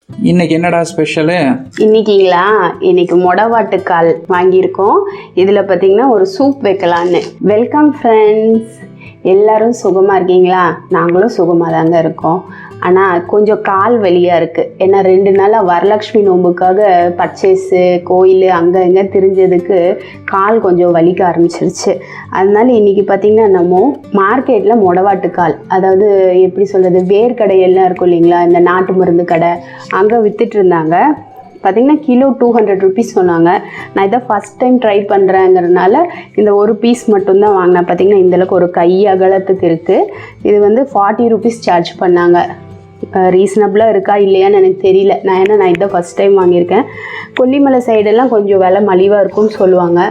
இன்னைக்கு என்னடா ஸ்பெஷலு? இன்னைக்கு மொடவாட்டுக்கால் வாங்கியிருக்கோம். இதில் பார்த்தீங்கன்னா ஒரு சூப் வைக்கலான்னு. வெல்கம் ஃப்ரெண்ட்ஸ், எல்லாரும் சுகமாக இருக்கீங்களா? நாங்களும் சுகமாக தாங்க இருக்கோம். ஆனால் கொஞ்சம் கால் வலியாக இருக்குது. ஏன்னா 2 நாளாக வரலட்சுமி நோம்புக்காக பர்ச்சேஸு கோயில் அங்கே இங்கே திரிஞ்சதுக்கு கால் கொஞ்சம் வலிக்க ஆரம்பிச்சிருச்சு. அதனால இன்றைக்கி பார்த்திங்கன்னா நம்ம மார்க்கெட்டில் மொடவாட்டுக்கால், அதாவது எப்படி சொல்கிறது, வேர்க்கடையெல்லாம் இருக்கும் இல்லைங்களா, இந்த நாட்டு மருந்து கடை, அங்கே விற்றுட்டு இருந்தாங்க. பார்த்திங்கன்னா கிலோ 200 ருபீஸ் சொன்னாங்க. நான் இதை ஃபஸ்ட் டைம் ட்ரை பண்ணுறேங்கிறதுனால இந்த ஒரு பீஸ் மட்டும்தான் வாங்கினேன். பார்த்திங்கன்னா இந்தளவுக்கு ஒரு கை அகலத்துக்கு இருக்குது. இது வந்து 40 ருபீஸ் சார்ஜ் பண்ணாங்க. ரீசனபிளாக இருக்கா இல்லையான்னு எனக்கு தெரியல. நான் இதை ஃபஸ்ட் டைம் வாங்கியிருக்கேன். கொல்லிமலை சைடெல்லாம் கொஞ்சம் விலை மலிவாக இருக்கும்னு சொல்லுவாங்க.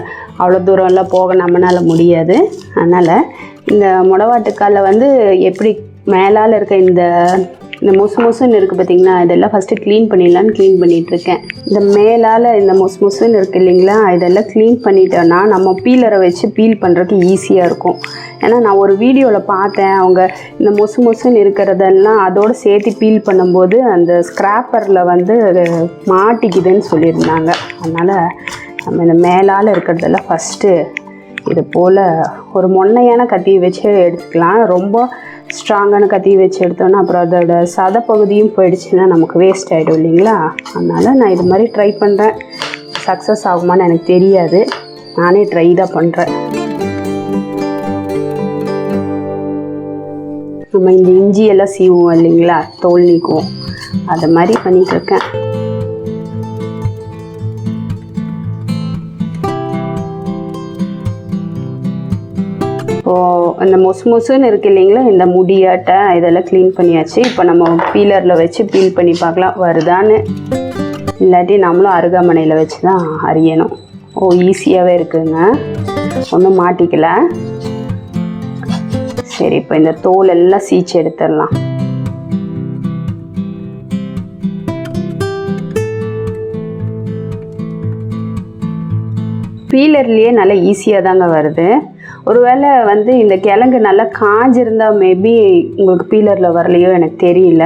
அவ்வளோ தூரம்லாம் போக நம்மளால் முடியாது. அதனால் இந்த மொடவாட்டுக்காலில் வந்து எப்படி மேலால் இருக்க இந்த மொசுன்னு இருக்குது பார்த்திங்கன்னா, இதெல்லாம் ஃபஸ்ட்டு க்ளீன் பண்ணிடலான்னு க்ளீன் பண்ணிகிட்ருக்கேன். இந்த மேலால் இந்த மொசுன்னு இருக்குது இல்லைங்களா, இதெல்லாம் க்ளீன் பண்ணிட்டோன்னா நம்ம பீலரை வச்சு பீல் பண்ணுறதுக்கு ஈஸியாக இருக்கும். ஏன்னா நான் ஒரு வீடியோவில் பார்த்தேன், அவங்க இந்த மொசுன்னு இருக்கிறதெல்லாம் அதோடு சேர்த்து பீல் பண்ணும்போது அந்த ஸ்க்ராப்பரில் வந்து மாட்டிக்குதுன்னு சொல்லியிருந்தாங்க. அதனால் நம்ம இந்த மேலால் இருக்கிறதெல்லாம் ஃபஸ்ட்டு இது போல் ஒரு மொன்னையான கத்தியை வச்சு எடுத்துக்கலாம். ரொம்ப ஸ்ட்ராங்கான கத்தி வச்சு எடுத்தோன்னா அப்புறம் அதோட சதப்பகுதியும் போயிடுச்சுன்னா நமக்கு வேஸ்ட் ஆகிடும் இல்லைங்களா. அதனால் நான் இது மாதிரி ட்ரை பண்ணுறேன். சக்ஸஸ் ஆகுமான்னு எனக்கு தெரியாது, நானே ட்ரை தான் பண்ணுறேன். நம்ம இந்த இஞ்சியெல்லாம் சீவுவோம் இல்லைங்களா, தோல் நீக்குவோம், அதை மாதிரி பண்ணிகிட்ருக்கேன். இப்போது அந்த மொசுன்னு இருக்குது இல்லைங்களா, இந்த முடியாட்டை இதெல்லாம் க்ளீன் பண்ணியாச்சு. இப்போ நம்ம பீலரில் வச்சு பீல் பண்ணி பார்க்கலாம் வருதான்னு. இல்லாட்டி நம்மளும் அருகாமனையில் வச்சு தான் அரியணும். ஈஸியாகவே இருக்குங்க, ஒன்றும் மாட்டிக்கல. சரி, இப்போ இந்த தோல் எல்லாம் சீச்சு எடுத்துடலாம். பீலர்லேயே நல்லா ஈஸியாக தாங்க வருது. ஒருவேளை வந்து இந்த கிழங்கு நல்லா காஞ்சிருந்தால் மேபி உங்களுக்கு பீலரில் வரலையோ எனக்கு தெரியல.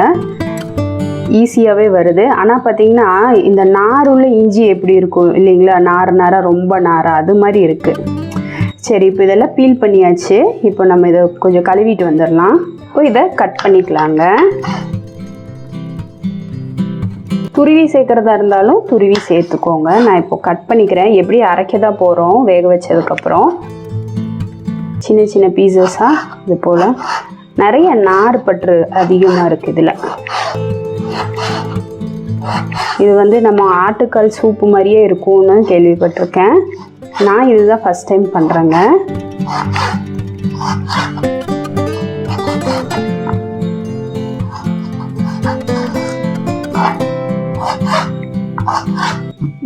ஈஸியாகவே வருது. ஆனால் பார்த்திங்கன்னா இந்த நாருள்ள இஞ்சி எப்படி இருக்கும் இல்லைங்களா, நாராக ரொம்ப நாராக அது மாதிரி இருக்குது. சரி, இப்போ இதெல்லாம் பீல் பண்ணியாச்சு. இப்போ நம்ம இதை கொஞ்சம் கழுவிட்டு வந்துடலாம். இப்போ இதை கட் பண்ணிக்கலாங்க. துருவி சேர்க்குறதா இருந்தாலும் துருவி சேர்த்துக்கோங்க. நான் இப்போ கட் பண்ணிக்கிறேன். எப்படி அரைக்க தான் போகிறோம் வேக வச்சதுக்கப்புறம். சின்ன சின்ன பீசஸாக இது போல். நிறைய நார் பற்று அதிகமாக இருக்குது இதில். இது வந்து நம்ம ஆட்டுக்கால் சூப்பு மாதிரியே இருக்கும்னு கேள்விப்பட்டிருக்கேன். நான் இதுதான் ஃபஸ்ட் டைம் பண்ணுறேங்க.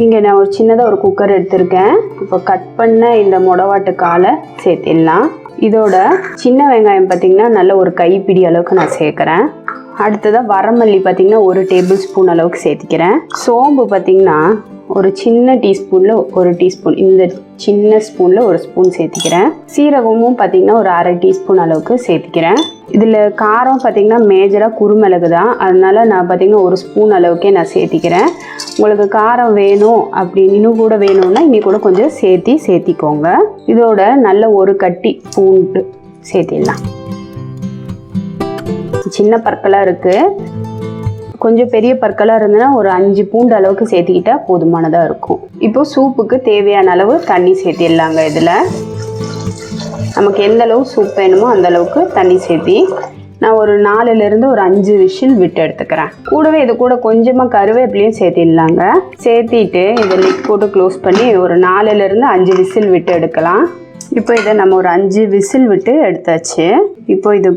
இங்கே நான் ஒரு சின்னதாக ஒரு குக்கர் எடுத்திருக்கேன். இப்போ கட் பண்ண இந்த மொடவாட்டுக்காலை சேர்த்திடலாம். இதோட சின்ன வெங்காயம் பார்த்திங்கன்னா நல்ல ஒரு கைப்பிடி அளவுக்கு நான் சேர்க்குறேன். அடுத்ததாக வரமல்லி பார்த்திங்கன்னா 1 டேபிள் ஸ்பூன் அளவுக்கு சேர்த்திக்கிறேன். சோம்பு பார்த்திங்கன்னா ஒரு சின்ன டீஸ்பூனில் 1 டீஸ்பூன், இந்த சின்ன ஸ்பூனில் 1 ஸ்பூன் சேர்த்திக்கிறேன். சீரகமும் பார்த்திங்கன்னா ஒரு அரை டீஸ்பூன் அளவுக்கு சேர்த்திக்கிறேன். இதில் காரம் பார்த்திங்கன்னா மேஜராக குறுமிளகு தான், அதனால நான் பார்த்திங்கன்னா 1 ஸ்பூன் அளவுக்கே நான் சேர்த்திக்கிறேன். உங்களுக்கு காரம் வேணும் அப்படின்னு இன்னும் கூட வேணும்னா இன்னும் கூட கொஞ்சம் சேர்த்திக்கோங்க. இதோட நல்ல ஒரு கட்டி பூண்டு சேர்த்திடலாம். சின்ன பற்களாக இருக்குது, கொஞ்சம் பெரிய பற்களாக இருந்ததுன்னா ஒரு 5 பூண்டு அளவுக்கு சேர்த்திக்கிட்டா போதுமானதாக இருக்கும். இப்போது சூப்புக்கு தேவையான அளவு தண்ணி சேர்த்திடலாங்க. இதில் நமக்கு எந்த அளவு சூப் வேணுமோ அந்த அளவுக்கு தண்ணி சேர்த்தி நான் ஒரு 4லேருந்து ஒரு 5 விசில் விட்டு எடுத்துக்கிறேன். கூடவே இது கூட கொஞ்சமாக கருவேப்பிலையும் சேர்த்திடலாங்க. சேர்த்திட்டு இதை லிட் போட்டு க்ளோஸ் பண்ணி ஒரு 4லேருந்து 5 விசில் விட்டு எடுக்கலாம். இப்போ இதை நம்ம ஒரு 5 விசில் விட்டு எடுத்தாச்சு. இப்போ இது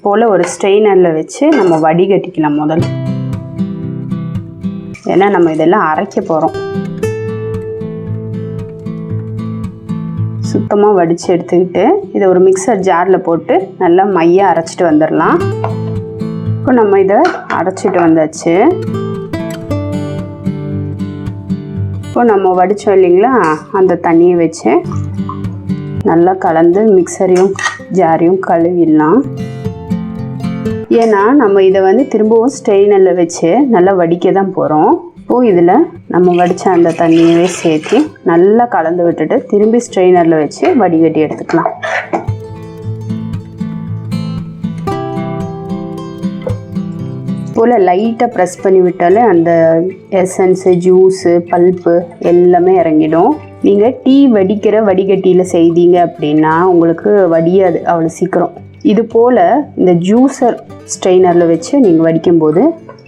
போல் ஒரு ஸ்ட்ரெயினரில் வச்சு நம்ம வடிகட்டிக்கலாம் முதல்ல. ஏன்னா நம்ம இதெல்லாம் அரைக்க போகிறோம். சுத்தமாக வடித்து எடுத்துக்கிட்டு இதை ஒரு மிக்சர் ஜாரில் போட்டு நல்லா மையாக அரைச்சிட்டு வந்துடலாம். இப்போ நம்ம இதை அரைச்சிட்டு வந்தாச்சு. இப்போ நம்ம வடித்தோம் இல்லைங்களா, அந்த தண்ணியை வச்சு நல்லா கலந்து மிக்சரையும் ஜாரையும் கழுவிடலாம். ஏன்னா நம்ம இதை வந்து திரும்பவும் ஸ்ட்ரெயினரில் வச்சு நல்லா வடிக்க தான் போகிறோம். இப்போது இதில் நம்ம வடித்த அந்த தண்ணியவே சேர்த்து நல்லா கலந்து விட்டுட்டு திரும்பி ஸ்ட்ரெயினரில் வச்சு வடிகட்டி எடுத்துக்கலாம். போல் லைட்டாக ப்ரெஸ் பண்ணி விட்டாலே அந்த எசன்ஸு, ஜூஸு, பல்ப்பு எல்லாமே இறங்கிடும். நீங்கள் டீ வடிக்கிற வடிகட்டியில் செய்தீங்க அப்படின்னா உங்களுக்கு வடியாது அவ்வளோ சீக்கிரம். இது போல் இந்த ஜூஸர் ஸ்ட்ரெயினரில் வச்சு நீங்கள் வடிக்கும்போது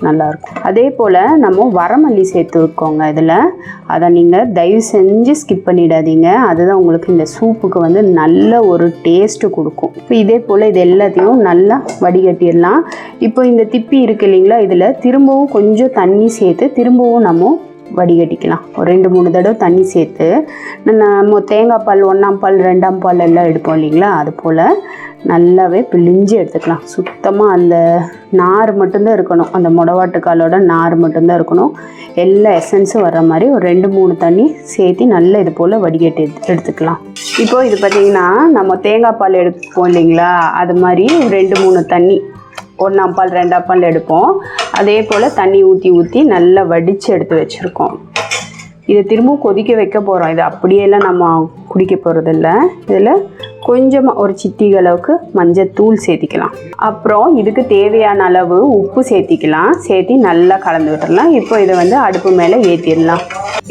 நல்லாயிருக்கும். அதே போல் நம்ம வரமல்லி சேர்த்து வைக்கோங்க இதில். அதை நீங்கள் தயவு செஞ்சு ஸ்கிப் பண்ணிடாதீங்க. அதுதான் உங்களுக்கு இந்த சூப்புக்கு வந்து நல்ல ஒரு டேஸ்ட்டு கொடுக்கும். இப்போ இதே போல் இது எல்லாத்தையும் நல்லா வடிகட்டிடலாம். இப்போ இந்த திப்பி இருக்குது இல்லைங்களா, இதில் திரும்பவும் கொஞ்சம் தண்ணி சேர்த்து திரும்பவும் நம்ம வடிகட்டிக்கலாம். ஒரு 2-3 தடவை தண்ணி சேர்த்து நம்ம தேங்காய் பால் 1ஆம் பால் 2ஆம் பால் எல்லாம் எடுப்போம் இல்லைங்களா, அது போல் நல்லாவே பிழிஞ்சு எடுத்துக்கலாம். சுத்தமாக அந்த நார் மட்டும்தான் இருக்கணும், அந்த மொடவாட்டுக்காலோட நார் மட்டும்தான் இருக்கணும். எல்லா எசன்ஸும் வர்ற மாதிரி ஒரு 2-3 தண்ணி சேர்த்து நல்லா இது போல் வடிகட்டி எடுத்துக்கலாம். இப்போது இது பார்த்திங்கன்னா நம்ம தேங்காய் பால் எடுப்போம் இல்லைங்களா, அது மாதிரி 2-3 தண்ணி 1ஆம் பால் 2ஆம் பால் எடுப்போம். அதே போல் தண்ணி ஊற்றி நல்லா வடித்து எடுத்து வச்சுருக்கோம். இதை திரும்பவும் கொதிக்க வைக்க போகிறோம். இது அப்படியெல்லாம் நம்ம குடிக்க போகிறதில்ல. இதில் கொஞ்சமாக ஒரு சிட்டிகை அளவுக்கு மஞ்சத்தூள் சேர்த்திக்கலாம். அப்புறம் இதுக்கு தேவையான அளவு உப்பு சேர்த்திக்கலாம். சேர்த்தி நல்லா கலந்து விட்டுடலாம். இப்போ இதை வந்து அடுப்பு மேலே ஏற்றிடலாம்.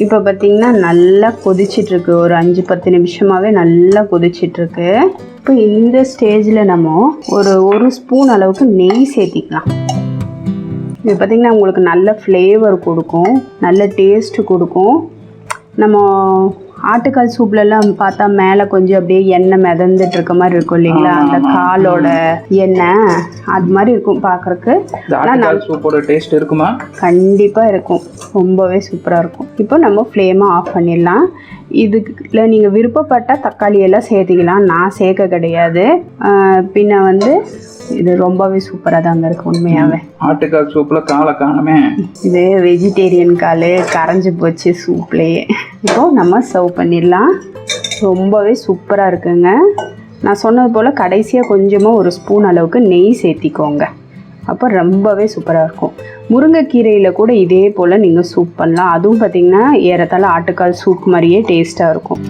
இப்போ பார்த்திங்கன்னா நல்லா கொதிச்சிட்ருக்கு. ஒரு 5-10 நிமிஷமாகவே நல்லா கொதிச்சிட்ருக்கு. இப்போ இந்த ஸ்டேஜில் நம்ம ஒரு ஸ்பூன் அளவுக்கு நெய் சேர்த்திக்கலாம். இது பார்த்திங்கன்னா உங்களுக்கு நல்ல ஃப்ளேவர் கொடுக்கும், நல்ல டேஸ்ட்டு கொடுக்கும். நம்ம ஆட்டுக்கால் சூப்லலாம் பார்த்தா மேலே கொஞ்சம் அப்படியே எண்ணெய் மிதந்துட்டு இருக்க மாதிரி இருக்கும் இல்லைங்களா, அந்த காலோட எண்ணெய் அது மாதிரி இருக்கும் பார்க்குறக்கு. ஆனால் சூப்போட டேஸ்ட் இருக்குமா? கண்டிப்பாக இருக்கும், ரொம்பவே சூப்பராக இருக்கும். இப்போ நம்ம ஃப்ளேமை ஆஃப் பண்ணிடலாம். இதுல நீங்கள் விருப்பப்பட்டால் தக்காளி எல்லாம் சேர்த்திக்கலாம். நான் சேர்க்க கிடையாது. பின்ன வந்து இது ரொம்பவே சூப்பராக தாங்க இருக்கும் உண்மையாகவே. ஆட்டுக்கால் சூப்பில் காலை காணுமே, இது வெஜிடேரியன் கால் கரைஞ்சி போச்சு சூப்லேயே. இப்போ நம்ம சர்வ் பண்ணிடலாம். ரொம்பவே சூப்பராக இருக்குங்க. நான் சொன்னது போல் கடைசியாக கொஞ்சமாக ஒரு ஸ்பூன் அளவுக்கு நெய் சேர்த்திக்கோங்க. அப்போ ரொம்பவே சூப்பராக இருக்கும். முருங்கைக்கீரையில் கூட இதே போல் நீங்கள் சூப் பண்ணலாம். அதுவும் பார்த்திங்கன்னா ஏறத்தாழ ஆட்டுக்கால் சூப் மாதிரியே டேஸ்ட்டாக இருக்கும்.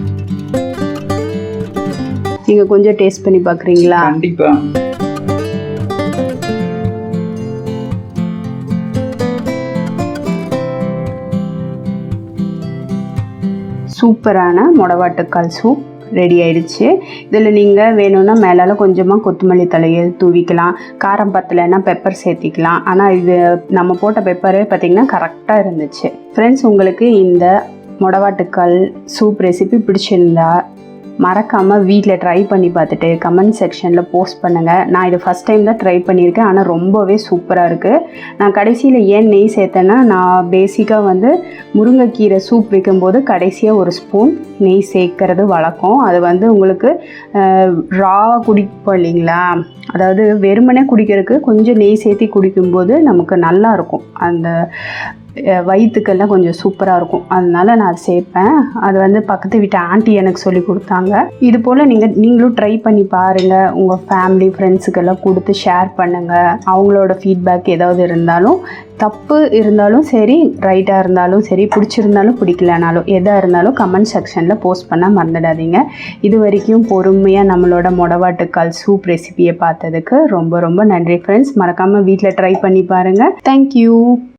நீங்கள் கொஞ்சம் டேஸ்ட் பண்ணி பார்க்குறீங்களா? கண்டிப்பாக. சூப்பரான மொடவாட்டுக்கால் சூப் ரெடி ஆயிடுச்சு. இதில் நீங்கள் வேணும்னா மேலால் கொஞ்சமாக கொத்தமல்லி தலையை தூவிக்கலாம். காரம் பத்தலைன்னா பெப்பர் சேர்த்திக்கலாம். ஆனால் இது நம்ம போட்ட பெப்பரே பார்த்திங்கன்னா கரெக்டாக இருந்துச்சு. ஃப்ரெண்ட்ஸ், உங்களுக்கு இந்த மொடவாட்டுக்கால் சூப் ரெசிபி பிடிச்சிருந்தா மறக்காமல் வீட்டில் ட்ரை பண்ணி பார்த்துட்டு கமெண்ட் செக்ஷனில் போஸ்ட் பண்ணுங்கள். நான் இது ஃபஸ்ட் டைம் தான் ட்ரை பண்ணியிருக்கேன், ஆனால் ரொம்பவே சூப்பராக இருக்குது. நான் கடைசியில் ஏன் நெய் சேர்த்தேன்னா, நான் பேசிக்காக வந்து முருங்கைக்கீரை சூப் வைக்கும்போது கடைசியாக ஒரு ஸ்பூன் நெய் சேர்க்கறது வழக்கம். அது வந்து உங்களுக்கு ரா குடிப்போம் இல்லைங்களா, அதாவது வெறுமனே குடிக்கிறதுக்கு கொஞ்சம் நெய் சேர்த்தி குடிக்கும்போது நமக்கு நல்லாயிருக்கும். அந்த வயிற்றுக்கெல்லாம் கொஞ்சம் சூப்பராக இருக்கும். அதனால நான் அதை சேர்ப்பேன். அது வந்து பக்கத்து வீட்டு ஆண்டி எனக்கு சொல்லி கொடுத்தாங்க. இது போல் நீங்களும் ட்ரை பண்ணி பாருங்கள். உங்கள் ஃபேமிலி ஃப்ரெண்ட்ஸுக்கெல்லாம் கொடுத்து ஷேர் பண்ணுங்கள். அவங்களோட ஃபீட்பேக் ஏதாவது இருந்தாலும், தப்பு இருந்தாலும் சரி, ரைட்டாக இருந்தாலும் சரி, பிடிச்சிருந்தாலும் பிடிக்கலனாலும் எதாக இருந்தாலும் கமெண்ட் செக்ஷனில் போஸ்ட் பண்ண மறந்துடாதீங்க. இது வரைக்கும் பொறுமையாக நம்மளோட மொடவாட்டுக்கால் சூப் ரெசிபியை பார்த்ததுக்கு ரொம்ப ரொம்ப நன்றி ஃப்ரெண்ட்ஸ். மறக்காமல் வீட்டில் ட்ரை பண்ணி பாருங்கள். தேங்க்யூ.